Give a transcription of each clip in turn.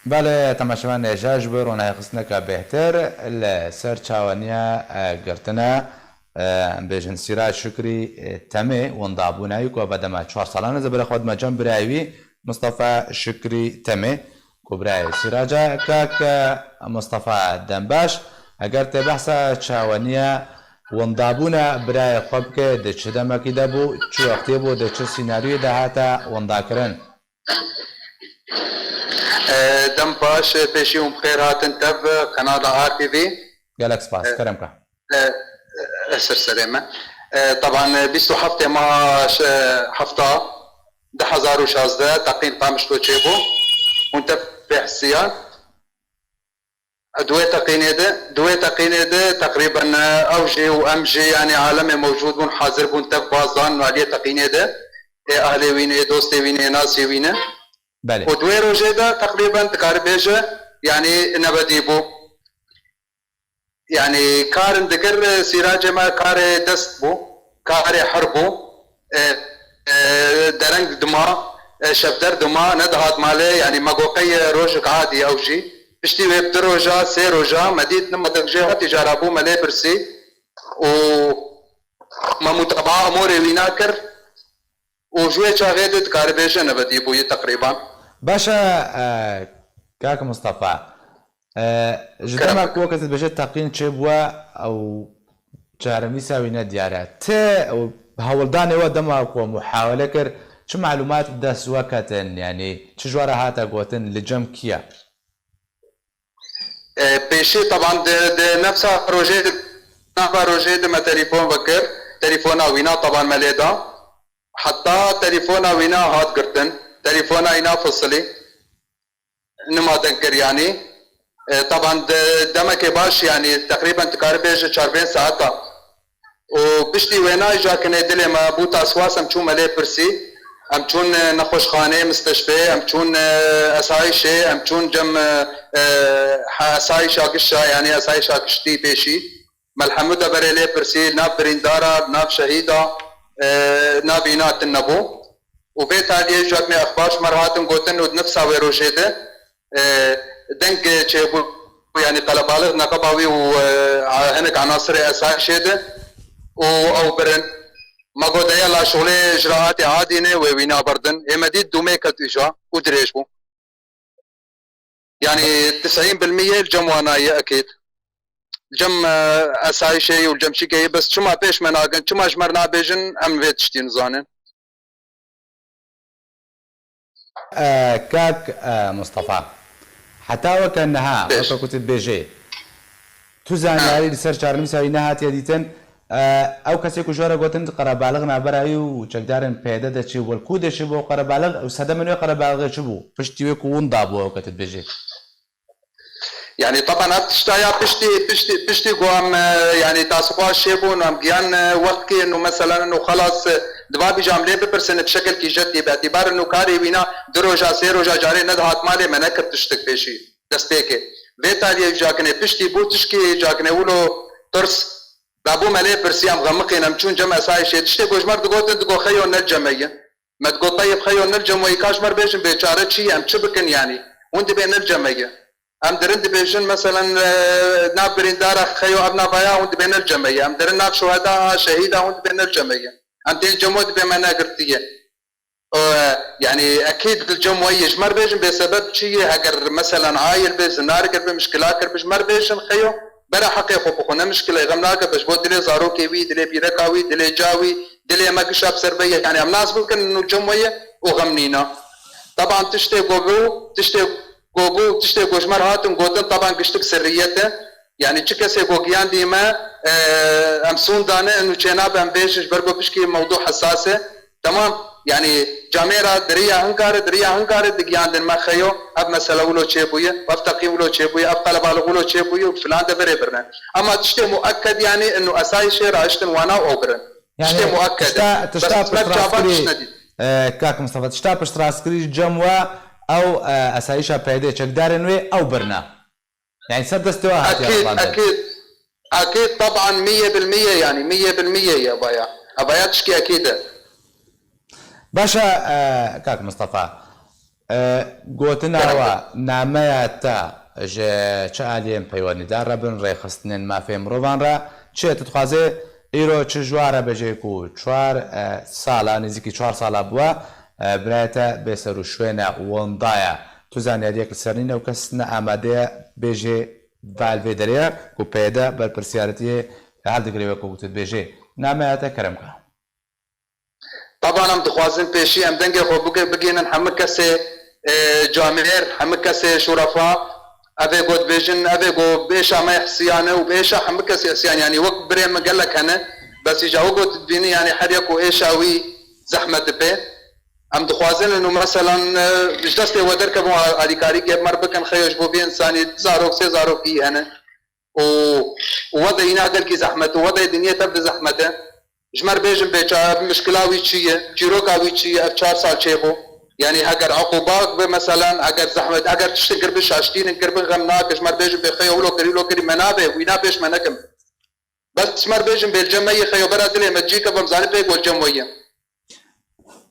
بله تماشامان اجاج بر و نایخستنه که بهتر لسر چاوانیا گرتنا بیشن سیرا شکری تمه وندابونایی که بعد ما 4 سالانه زبر خود مجمع برایوی مصطفى شکری تمه كبراي سراجا كاك مصطفى دنباش اگر ته بحثا چاوانیا وندابونا براي خبك د چدما کی دبو چو وقت بو د چ سيناريو ده هاتا ونداكرن دم باش بيشيهم بخير هاتن تب قناة ار تي في جالكس باس كرمك اسر سلامة طبعا بيستو حفتة ما حفتة ده 2016 تقييم قامش تو تشيبو وانت في حسيان دوي تقييم ده تقريبا اوجي وامجي يعني عالمي موجود بون حاضر بون تف بازان عليه تقييم ده اهلي وينه دوستي وينه ناسي وينه بله ودوي روجي ده تقريبا تقاربيجه يعني نبديبو يعني كارن ذكر سراج ما كار دست بو كار حربو درنگ دما شبدر دما ندهات ماله يعني مقوقي روجك عادي اوجي بشتي ويب روجا سي روجا مديت نما دجه تجاربو ملي برسي و ما متابعه امور ويناكر وجوي شاغيد كاربيجه نبديبو تقريبا باشا كاك مصطفى جدما كوكت بجد تقين تشبوا او جارمي ساوينا ديارات تا هولداني ودما كو محاوله كر شو معلومات دا سواكتن يعني تجوار هاتا قوتن لجم كيا بيشي طبعا دي نفسها روجي ما تليفون بكر تليفون وينا طبعا مليدا حتى تليفون وينا هات قرتن تليفون وينا فصلي نما تنكر يعني طبعا دمك باش يعني تقريبا تقاربش 40 ساعه وبشتي وينا جا كنا دلي ما بوتا اسواسم شو ملي برسي ام چون نخوش خانه مستشفى ام چون اسایش ام چون جم اسایش اگشا يعني اسایش اگشتي بيشي ملحمد بريلي برسي ناب بريندارا ناب شهيدا ناب ينات النبو وبيت هذه جاتني اخبار مراتم قوتن ونفسها ويروجيده دنك تشيبو يعني طلبالغ نقباوي وهناك عناصر اساشيده او برن ما قد يلا شغل اجراءات عادية ووينا بردن امديد دومي كتجا ودريش بو يعني 90% الجم وانايا اكيد الجم اساي شيء والجم شيء بس شو ما بيش مناقن شو ما جمرنا بيجن ام فيتشتين زانن كاك مصطفى حتى وكانها كنت بيجي تزاني لسر شارمي ساوينا هات يديتن او کسی که جوره گوتن قربالغ نبرای و چقدرن پیدا داشتی و الکود شی بو قربالغ و صد منو قربالغ شو بو پشتی و کون دابو کتت بيجي يعني طبعا تشتايا بشتي قوام يعني تاسقوا شيبون ام جيان وقت كي انه مثلا انه خلاص دبابي جامله ببرسن بشكل كي جدي باعتبار انه كاري بينا دروجا سيروجا جاري ندهات مالي منك تشتك بيشي دستيك بيتالي جاكني بشتي بوتشكي جاكني ولو ترس بابو مالي برسيام غمقين امشون جمع ساي شي تشتي جوجمر تقول خيو نرجميه ما تقول طيب خيو نرجم ويكاش مر بيشن بيشارت شي ام شبكن يعني وانت بين نرجميه ام درند بيشن مثلا ناب بريندار خيو ابنا بايا وانت بين الجمعيه ام درند ناب شهداء شهيده وانت بين الجمعيه ام تين جمود بما قرتيه يعني اكيد الجمعيه مر بيشن بسبب شيء اگر مثلا عايل بزنار كر بمشكلات كر بش مر بيشن خيو برا حقيقة بخونا مشكلة غمناك باش بود دلي زاروكي وي دلي بيركاوي دلي جاوي دلي ماكشاب سربية يعني امناس ممكن انه جموية وغمنينا طبعا تشتي جوجمر هاتم قوتن طبعا قشتك سريته يعني تشكسي قوقيان ديما امسون دانه انه جناب ام بيشش بربو بشكي موضوع حساسه تمام يعني جاميرا دريا هنكار دقيان دن ما خيو اب مسألة ولو تشيبوية اب تقييم ولو تشيبوية اب طلب على ولو تشيبوية وفلان ده بري برنا اما تشتي مؤكد يعني انه اساي شيء راشتن وانا او برن يعني تشتي مؤكد تشتا كاك مصطفى تشتا بشتراسكري جموا او اسايشا بيدي تشقدارن وي او برنا يعني سدستوا اكيد طبعا 100% يعني 100% يا بايا تشكي اكيد باشا كاك مصطفى گوتنەوە نامەیە تا چه ئالێن پەیوەندیدار ڕەبن ڕێخستنێن مافێ مرۆڤانڕە چێت دخوازێ ئیرۆ چ ژوارە بەجێک و 4 ساڵە نزیکی 4 ساڵە بووە برایەتە بێسەر و شوێنە وەندایە تو زانیاریەک سەرنینە و کەس نە ئامادەیە بێژێ بالێ دەرەیە و پێدا بەرپرسیارەتی هەڵدەگرێوە کەوتت بێژێ نامەیەتە کەرمکە طبعا ام دخوازن پیشی ام دنگ خو بگینن همه کسی جامعه همه کسی شرفا اوه گود بیجن اوه گو بیشا ما حسیانه و بیشا همه کسی حسیان يعني وقت بري مقال لك هنا بس يجاو قد بيني يعني حريق وايشاوي زحمة به ام دخوازن انه مثلا جدستي ودر كبو عليكاري جيب مربكن خيوش بو بي انساني زاروك سي زاروك اي هنا ووضع ينادر كي زحمته ووضع الدنيا تبدا زحمته جمر بيجن بيجا مشكلاوي تشيه جيروكاوي تشيه 4 سال تشيخو يعني اگر عقوبات مثلا اگر زحمت اگر تشتكر بشاشتين انكر بغمناك جمر بيجن بخيو لو كري منابه وينا بيش منكم بس جمر بيجن بالجمعيه خيو برات لي مجيك بمزاني بيك والجمعيه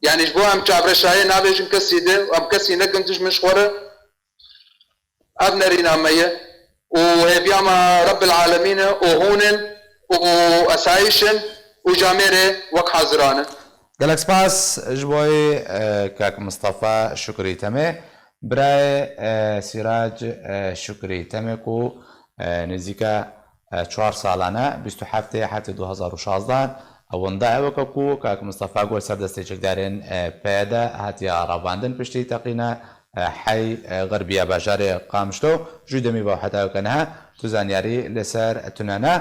يعني جبو ام جابر شاي نابيجن كسيده ام كسي نكم تش مشوره ابنري ناميه وهي بياما رب العالمين وهونن واسايشن وجاميري وك حاضرانه گەلک سپاس ji بۆی کاک مستەفا شکری تەمێ برای سیراج شکری تەمێک و نزیکە 4 ساڵانە 27 2016 ئەوەندە ئەوەکە و کاک مستەفا گۆل سەردەستێکێکدارێن پێدا هاتیە ڕاواندن پشتی تەقینە حی غەربیە باژارێ قامشتۆ ژووی دەمی بەو حەتاوکەنەها تو زانیاری لەسەر تونانە